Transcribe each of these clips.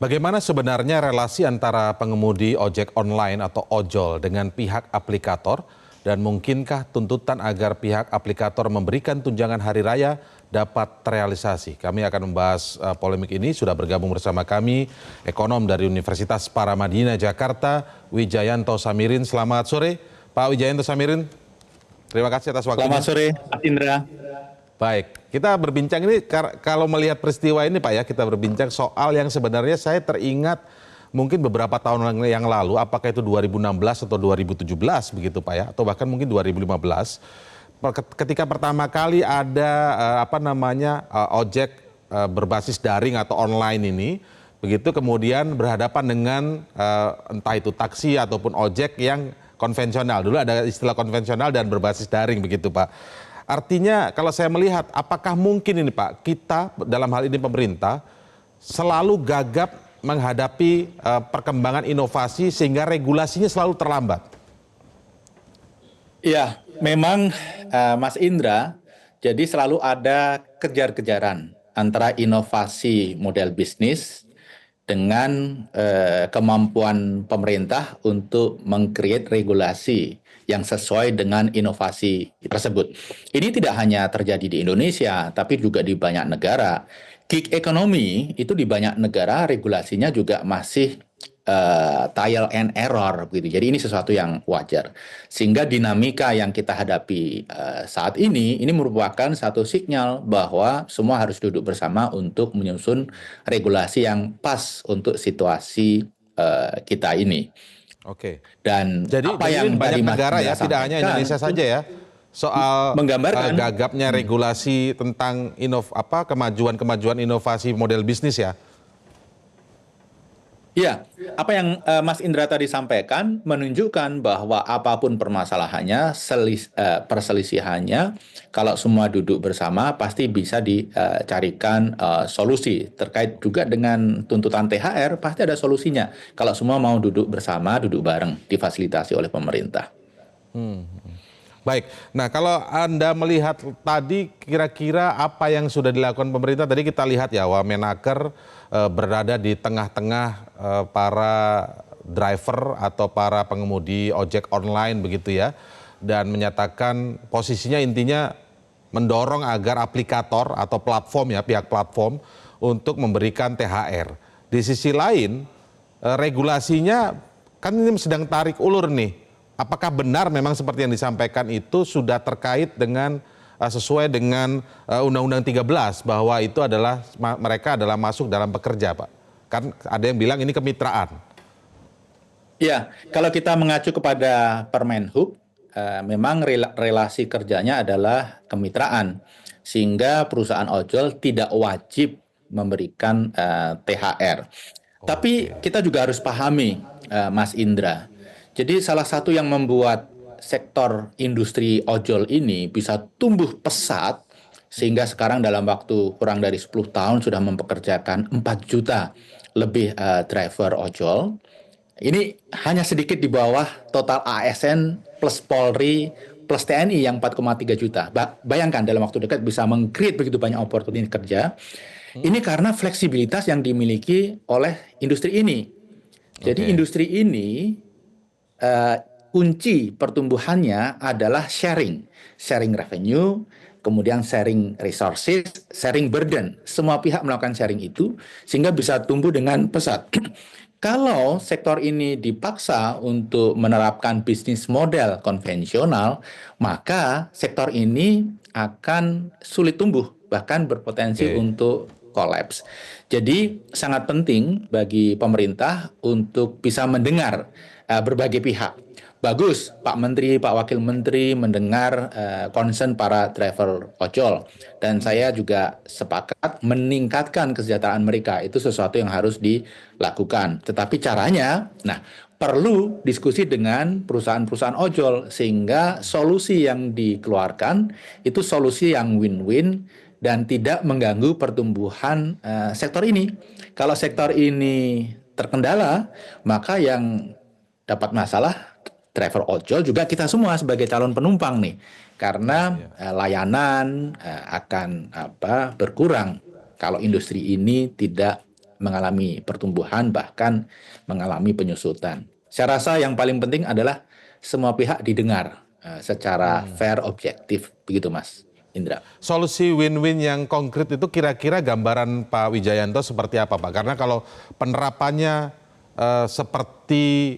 Bagaimana sebenarnya relasi antara pengemudi ojek online atau ojol dengan pihak aplikator dan mungkinkah tuntutan agar pihak aplikator memberikan tunjangan hari raya dapat terrealisasi? Kami akan membahas polemik ini. Sudah bergabung bersama kami ekonom dari Universitas Paramadina Jakarta, Wijayanto Samirin. Selamat sore, Pak Wijayanto Samirin. Terima kasih atas waktunya. Selamat sore, Mas Indra. Baik, kita berbincang ini kalau melihat peristiwa ini Pak ya, kita berbincang soal yang sebenarnya saya teringat mungkin beberapa tahun yang lalu, apakah itu 2016 atau 2017 begitu Pak ya, atau bahkan mungkin 2015, ketika pertama kali ada ojek berbasis daring atau online ini, begitu kemudian berhadapan dengan entah itu taksi ataupun ojek yang konvensional. Dulu ada istilah konvensional dan berbasis daring begitu Pak. Artinya kalau saya melihat apakah mungkin ini Pak, kita dalam hal ini pemerintah selalu gagap menghadapi perkembangan inovasi sehingga regulasinya selalu terlambat? Ya, memang Mas Indra, jadi selalu ada kejar-kejaran antara inovasi model bisnis dengan kemampuan pemerintah untuk meng-create regulasi yang sesuai dengan inovasi tersebut. Ini tidak hanya terjadi di Indonesia, tapi juga di banyak negara. Gig economy itu di banyak negara regulasinya juga masih trial and error begitu. Jadi ini sesuatu yang wajar. Sehingga dinamika yang kita hadapi saat ini merupakan satu sinyal bahwa semua harus duduk bersama untuk menyusun regulasi yang pas untuk situasi kita ini. Oke. Dan jadi yang banyak negara ya, tidak hanya Indonesia saja ya, soal menggambarkan gagapnya regulasi tentang kemajuan inovasi model bisnis ya. Iya, apa yang Mas Indra tadi sampaikan menunjukkan bahwa apapun permasalahannya, perselisihannya, kalau semua duduk bersama pasti bisa dicarikan solusi. Terkait juga dengan tuntutan THR, pasti ada solusinya. Kalau semua mau duduk bersama, duduk bareng, difasilitasi oleh pemerintah. Baik, nah kalau Anda melihat tadi kira-kira apa yang sudah dilakukan pemerintah, tadi kita lihat ya Wamenaker berada di tengah-tengah para driver atau para pengemudi ojek online begitu ya, dan menyatakan posisinya intinya mendorong agar aplikator atau platform ya, pihak platform untuk memberikan THR. Di sisi lain regulasinya kan ini sedang tarik ulur nih. Apakah benar memang seperti yang disampaikan itu sudah terkait dengan sesuai dengan Undang-Undang 13 bahwa itu adalah mereka adalah masuk dalam pekerja Pak? Kan ada yang bilang ini kemitraan. Ya, kalau kita mengacu kepada Permenhub, memang relasi kerjanya adalah kemitraan, sehingga perusahaan ojol tidak wajib memberikan THR. Tapi kita juga harus pahami, Mas Indra. Jadi salah satu yang membuat sektor industri ojol ini bisa tumbuh pesat sehingga sekarang dalam waktu kurang dari 10 tahun sudah mempekerjakan 4 juta lebih driver ojol. Ini hanya sedikit di bawah total ASN plus Polri plus TNI yang 4,3 juta. Bayangkan dalam waktu dekat bisa meng-create begitu banyak opportunity kerja. Ini karena fleksibilitas yang dimiliki oleh industri ini. Jadi industri ini kunci pertumbuhannya adalah sharing revenue, kemudian sharing resources, sharing burden. Semua pihak melakukan sharing itu sehingga bisa tumbuh dengan pesat. Kalau sektor ini dipaksa untuk menerapkan bisnis model konvensional, maka sektor ini akan sulit tumbuh, bahkan berpotensi untuk kolaps. Jadi sangat penting bagi pemerintah untuk bisa mendengar berbagai pihak. Bagus Pak Menteri, Pak Wakil Menteri mendengar concern para driver ojol. Dan saya juga sepakat meningkatkan kesejahteraan mereka. Itu sesuatu yang harus dilakukan. Tetapi caranya, perlu diskusi dengan perusahaan-perusahaan ojol. Sehingga solusi yang dikeluarkan itu solusi yang win-win dan tidak mengganggu pertumbuhan sektor ini. Kalau sektor ini terkendala, maka yang dapat masalah driver ojol juga kita semua sebagai calon penumpang nih, karena layanan akan berkurang kalau industri ini tidak mengalami pertumbuhan, bahkan mengalami penyusutan. Saya rasa yang paling penting adalah semua pihak didengar secara fair, objektif, begitu Mas Indra. Solusi win-win yang konkret itu kira-kira gambaran Pak Wijayanto seperti apa Pak? Karena kalau penerapannya seperti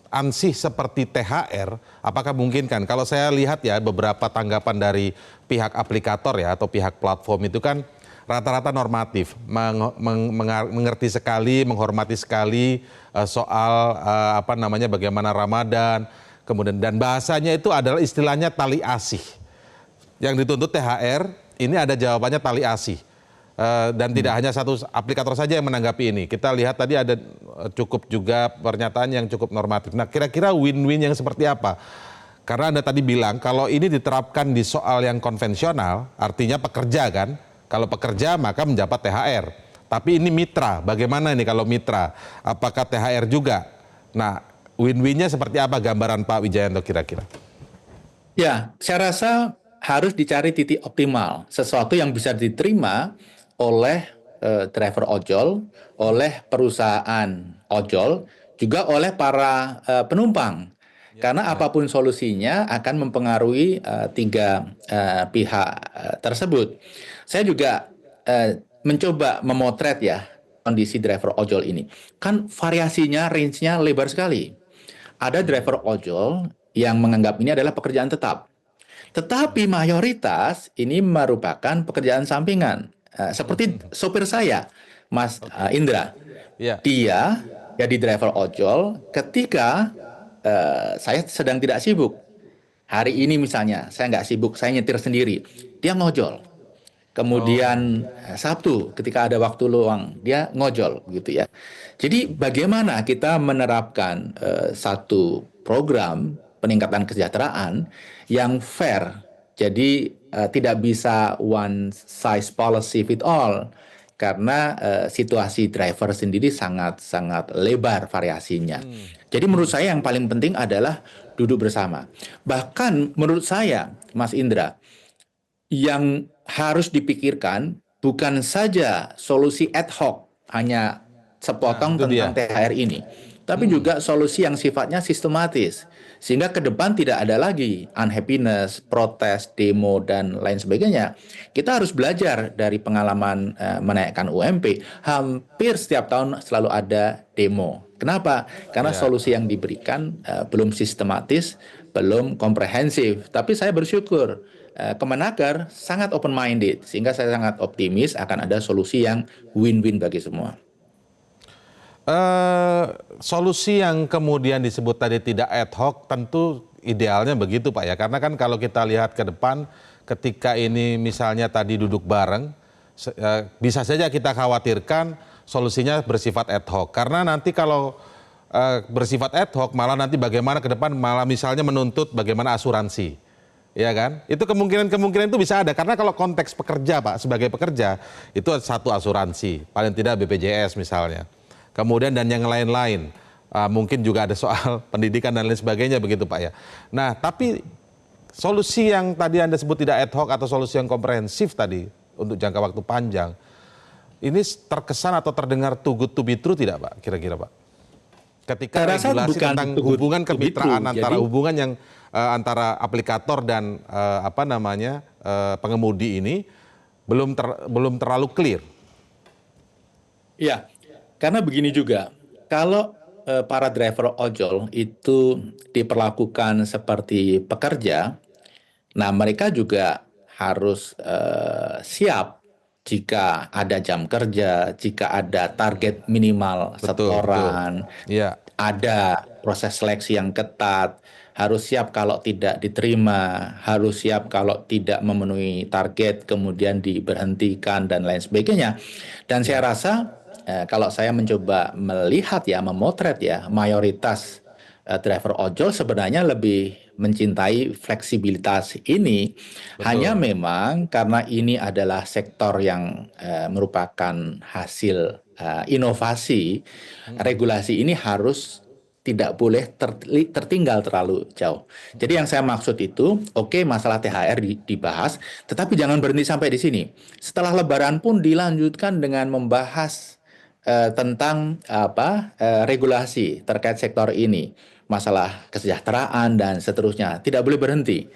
ansih seperti THR, apakah mungkin kan? Kalau saya lihat ya beberapa tanggapan dari pihak aplikator ya atau pihak platform itu kan rata-rata normatif, mengerti sekali, menghormati sekali soal apa namanya bagaimana Ramadan, kemudian dan bahasanya itu adalah istilahnya tali asih. Yang dituntut THR, ini ada jawabannya tali asih. Dan tidak hanya satu aplikator saja yang menanggapi ini. Kita lihat tadi ada cukup juga pernyataan yang cukup normatif. Nah, kira-kira win-win yang seperti apa? Karena Anda tadi bilang kalau ini diterapkan di soal yang konvensional, artinya pekerja kan? Kalau pekerja maka mendapat THR. Tapi ini mitra, bagaimana ini kalau mitra? Apakah THR juga? Nah, win-winnya seperti apa gambaran Pak Wijayanto kira-kira? Ya, saya rasa harus dicari titik optimal, sesuatu yang bisa diterima oleh driver ojol, oleh perusahaan ojol, juga oleh para penumpang. Karena apapun solusinya akan mempengaruhi tiga pihak tersebut. Saya juga mencoba memotret ya kondisi driver ojol ini. Kan variasinya, range-nya lebar sekali. Ada driver ojol yang menganggap ini adalah pekerjaan tetap. Tetapi mayoritas ini merupakan pekerjaan sampingan. Seperti sopir saya, Mas Indra. Ya. Dia jadi driver ojol ketika saya sedang tidak sibuk. Hari ini misalnya, saya nggak sibuk, saya nyetir sendiri. Dia ngojol. Kemudian Sabtu ketika ada waktu luang, dia ngojol gitu ya. Jadi bagaimana kita menerapkan satu program peningkatan kesejahteraan yang fair. Jadi tidak bisa one size policy fit all karena situasi driver sendiri sangat lebar variasinya. Jadi menurut saya yang paling penting adalah duduk bersama. Bahkan menurut saya, Mas Indra, yang harus dipikirkan bukan saja solusi ad hoc, hanya sepotong tentang THR ini, tapi juga solusi yang sifatnya sistematis. Sehingga ke depan tidak ada lagi unhappiness, protes, demo, dan lain sebagainya. Kita harus belajar dari pengalaman menaikkan UMP. Hampir setiap tahun selalu ada demo. Kenapa? Karena solusi yang diberikan belum sistematis, belum komprehensif. Tapi saya bersyukur Kemenaker sangat open-minded, sehingga saya sangat optimis akan ada solusi yang win-win bagi semua. Solusi yang kemudian disebut tadi tidak ad hoc tentu idealnya begitu Pak ya, karena kan kalau kita lihat ke depan ketika ini misalnya tadi duduk bareng, bisa saja kita khawatirkan solusinya bersifat ad hoc, karena nanti kalau bersifat ad hoc malah nanti bagaimana ke depan malah misalnya menuntut bagaimana asuransi. Ya kan? Itu kemungkinan itu bisa ada karena kalau konteks pekerja Pak, sebagai pekerja itu satu asuransi, paling tidak BPJS misalnya. Kemudian dan yang lain-lain. Mungkin juga ada soal pendidikan dan lain sebagainya begitu Pak ya. Nah, tapi solusi yang tadi Anda sebut tidak ad hoc atau solusi yang komprehensif tadi untuk jangka waktu panjang. Ini terkesan atau terdengar too good to be true tidak Pak? Kira-kira Pak? Ketika regulasi tentang hubungan kemitraan antara hubungan yang antara aplikator dan pengemudi ini belum terlalu clear. Ya, karena begini juga, kalau para driver ojol itu diperlakukan seperti pekerja, nah mereka juga harus siap jika ada jam kerja, jika ada target minimal setoran, ada proses seleksi yang ketat, harus siap kalau tidak diterima, harus siap kalau tidak memenuhi target, kemudian diberhentikan dan lain sebagainya. Dan saya rasa kalau saya mencoba melihat ya, memotret ya, mayoritas driver ojol sebenarnya lebih mencintai fleksibilitas ini. Betul. Hanya memang karena ini adalah sektor yang merupakan hasil inovasi, regulasi ini harus tidak boleh tertinggal terlalu jauh. Jadi yang saya maksud itu, oke, masalah THR dibahas, tetapi jangan berhenti sampai di sini. Setelah Lebaran pun dilanjutkan dengan membahas tentang regulasi terkait sektor ini, masalah kesejahteraan dan seterusnya, tidak boleh berhenti.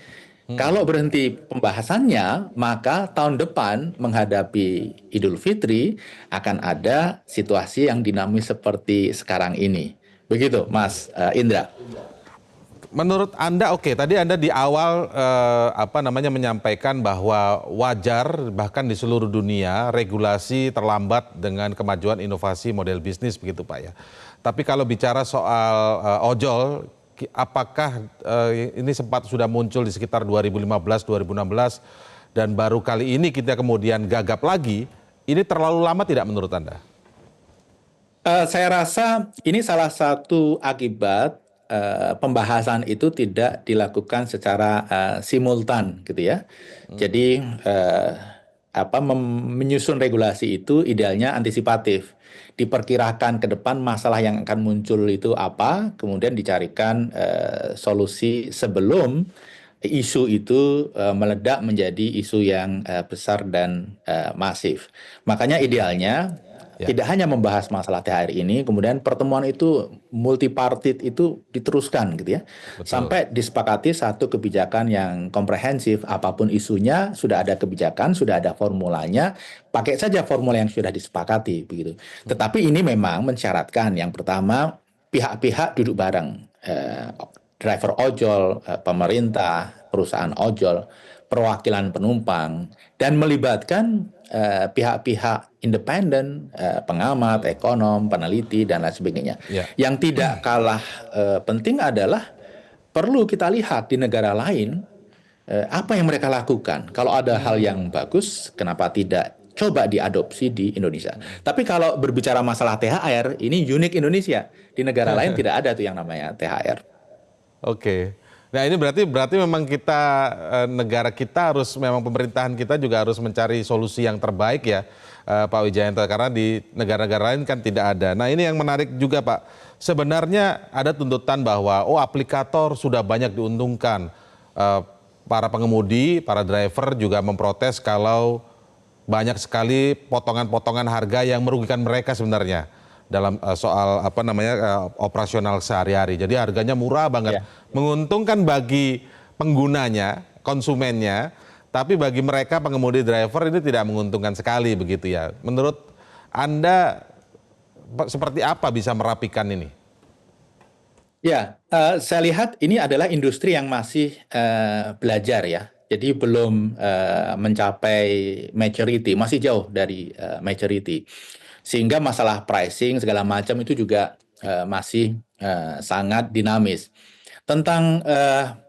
Kalau berhenti pembahasannya, maka tahun depan menghadapi Idul Fitri akan ada situasi yang dinamis seperti sekarang ini. Begitu, Mas Indra. Menurut Anda, oke, tadi Anda di awal menyampaikan bahwa wajar bahkan di seluruh dunia regulasi terlambat dengan kemajuan inovasi model bisnis begitu Pak ya. Tapi kalau bicara soal ojol, apakah ini sempat sudah muncul di sekitar 2015, 2016 dan baru kali ini kita kemudian gagap lagi, ini terlalu lama tidak menurut Anda? Saya rasa ini salah satu akibat pembahasan itu tidak dilakukan secara simultan, gitu ya. Jadi menyusun regulasi itu idealnya antisipatif, diperkirakan ke depan masalah yang akan muncul itu apa, kemudian dicarikan solusi sebelum isu itu meledak menjadi isu yang besar dan masif. Makanya idealnya Ya, tidak hanya membahas masalah THR ini, kemudian pertemuan itu multipartit itu diteruskan gitu ya, betul. sampai disepakati satu kebijakan yang komprehensif, apapun isunya sudah ada kebijakan, sudah ada formulanya, pakai saja formula yang sudah disepakati begitu. Tetapi ini memang mensyaratkan yang pertama pihak-pihak duduk bareng, driver ojol, pemerintah, perusahaan ojol, perwakilan penumpang, dan melibatkan pihak-pihak independen, pengamat, ekonom, peneliti, dan lain sebagainya. Ya. Yang tidak kalah penting adalah perlu kita lihat di negara lain apa yang mereka lakukan. Kalau ada hal yang bagus, kenapa tidak coba diadopsi di Indonesia? Tapi kalau berbicara masalah THR, ini unik Indonesia. Di negara lain tidak ada tuh yang namanya THR. Oke. Nah ini berarti memang kita negara kita harus memang pemerintahan kita juga harus mencari solusi yang terbaik ya Pak Wijayanto, karena di negara-negara lain kan tidak ada. Nah ini yang menarik juga Pak. Sebenarnya ada tuntutan bahwa aplikator sudah banyak diuntungkan. Para pengemudi, para driver juga memprotes kalau banyak sekali potongan-potongan harga yang merugikan mereka sebenarnya dalam soal operasional sehari-hari. Jadi harganya murah banget, Ya. menguntungkan bagi penggunanya, konsumennya, tapi bagi mereka pengemudi driver ini tidak menguntungkan sekali begitu ya. Menurut Anda seperti apa bisa merapikan ini? Ya, saya lihat ini adalah industri yang masih belajar ya. Jadi belum mencapai maturity, masih jauh dari maturity. Sehingga masalah pricing segala macam itu juga masih sangat dinamis. Tentang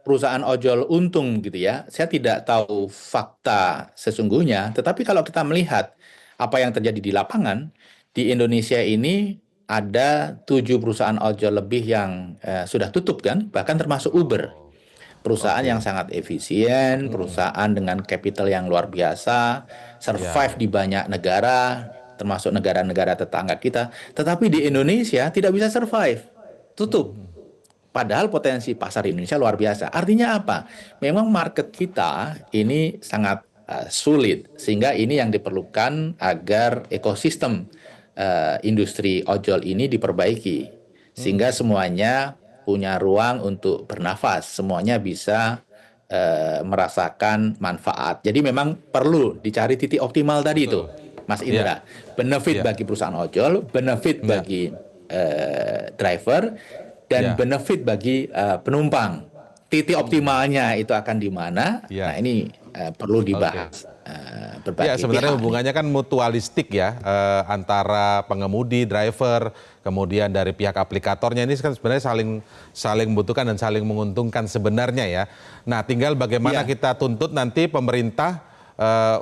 perusahaan ojol untung gitu ya, saya tidak tahu fakta sesungguhnya. Tetapi kalau kita melihat apa yang terjadi di lapangan, di Indonesia ini ada 7 perusahaan ojol lebih yang sudah tutup kan, bahkan termasuk Uber. Oh, Perusahaan yang oke. sangat efisien, perusahaan dengan capital yang luar biasa, Ya, survive ya. di banyak negara, termasuk negara-negara tetangga kita. Tetapi di Indonesia tidak bisa survive, tutup. Padahal potensi pasar Indonesia luar biasa. Artinya apa? Memang market kita ini sangat sulit, sehingga ini yang diperlukan agar ekosistem industri ojol ini diperbaiki, sehingga semuanya punya ruang untuk bernafas, semuanya bisa merasakan manfaat. Jadi memang perlu dicari titik optimal tadi itu, Betul. Mas Ya, Indra. Benefit ya, bagi perusahaan ojol, benefit ya, bagi driver, dan ya. benefit bagi penumpang. Titik optimalnya itu akan di mana? Nah, Ya. ini perlu Oke. dibahas Ya, berbagai sebenarnya pihak nih. hubungannya kan mutualistik ya, antara pengemudi, driver, kemudian dari pihak aplikatornya ini kan sebenarnya saling membutuhkan dan saling menguntungkan sebenarnya ya. Nah, tinggal bagaimana Iya, kita tuntut nanti pemerintah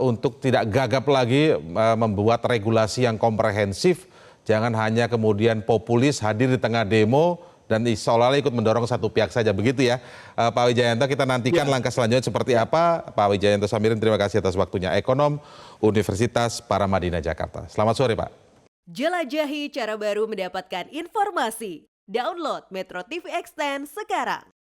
untuk tidak gagap lagi membuat regulasi yang komprehensif, jangan hanya kemudian populis hadir di tengah demo dan seolah-olah ikut mendorong satu pihak saja begitu ya. Pak Wijayanto, kita nantikan iya. langkah selanjutnya seperti apa. Pak Wijayanto Samirin, terima kasih atas waktunya. Ekonom Universitas Paramadina Jakarta. Selamat sore Pak. Jelajahi cara baru mendapatkan informasi. Download Metro TV Extend sekarang.